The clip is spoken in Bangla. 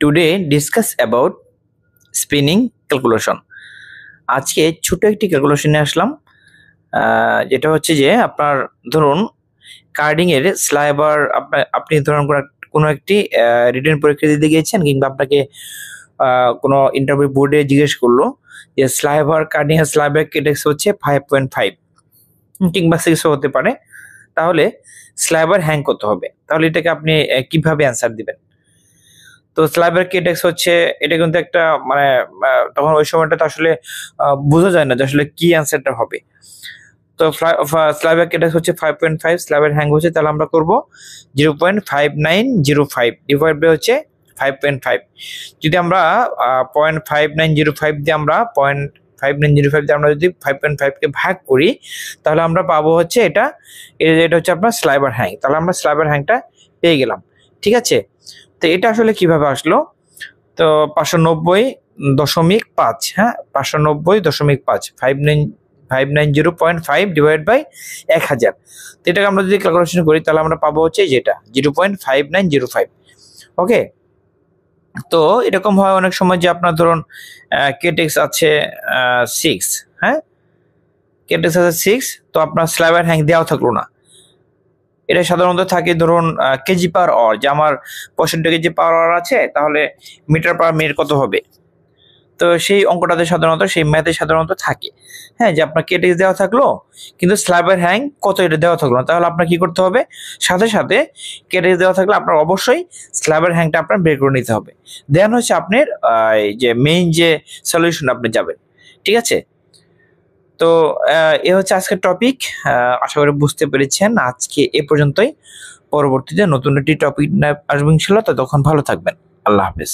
Today discuss about spinning calculation. আজকে ছোট একটি ক্যালকুলেশনে আসলাম, যেটা হচ্ছে যে আপনার ধরুন কার্ডিং এর স্লাইবার আপনি ধরুন কোনো একটি রিটেন পরীক্ষা দিতে গিয়েছেন, কিংবা আপনাকে কোনো ইন্টারভিউ বোর্ডে জিজ্ঞেস করলো যে স্লাইবার কার্ডিং এর স্লাইবার কেটেক্স হচ্ছে 5.5 কিংবা 6 হতে পারে, তাহলে স্লাইবার হ্যাং করতে হবে। তাহলে এটাকে আপনি কিভাবে অ্যান্সার দিবেন? তো স্লাইবার কেটেক্স হচ্ছে এটা কিন্তু একটা মানে তখন ওই সময়টাতে আসলে বোঝা যায় না যে আসলে কি অ্যান্সারটা হবে। তো স্লাইবার কেটেক্স হচ্ছে 5.5, স্লাইবার হ্যাং হচ্ছে, তাহলে আমরা করব 0.5905 ডিভাইড বাই হচ্ছে 5.5। যদি আমরা 0.5905 দিয়ে আমরা 0.5905 দিয়ে আমরা যদি 5.5 কে ভাগ করি, তাহলে আমরা পাবো হচ্ছে এটা হচ্ছে আপনার স্লাইবার হ্যাং। তাহলে আমরা স্লাইবার হ্যাংটা পেয়ে গেলাম, ঠিক আছে। তো এটা আসলে কিভাবে আসলো? তো 590.5, হ্যাঁ 590.5, 590.5 ডিভাইড বাই 1000। তো এটাকে আমরা যদি ক্যালকুলেশন করি তাহলে আমরা পাবো হচ্ছে যেটা 0.5905। ওকে, তো এরকম হয় অনেক সময় যে আপনার ধরুন কেটেক্স আছে 6, হ্যাঁ কেটেক্স আছে 6, তো আপনার স্লাইবার হ্যাং দেওয়া থাকলো না। এটা সাধারণত থাকে ধরুন কেজি পার আওয়ার, যে আমার 65 কেজি পার আওয়ার আছে, তাহলে মিটার পার মিনিট কত হবে। তো সেই অঙ্কটাতে সাধারণত সেই ম্যাথে সাধারণত থাকে, হ্যাঁ, যে আপনার কেটেক্স দেওয়া থাকলো কিন্তু স্লাইবার হ্যাং কত এটা দেওয়া থাকলো না। তাহলে আপনার কি করতে হবে, সাথে সাথে কেটেক্স দেওয়া থাকলে আপনার অবশ্যই স্লাইবার হ্যাংটা আপনার বের করে নিতে হবে। দেন হচ্ছে আপনার যে মেইন যে সলিউশন আপনি যাবেন, ঠিক আছে। তো এ হচ্ছে আজকের টপিক। আশা করি বুঝতে পেরেছেন। আজকে এ পর্যন্তই। পরবর্তীতে নতুন একটি টপিক আসবে ইনশাআল্লাহ। ততক্ষণ ভালো থাকবেন। আল্লাহ হাফেজ।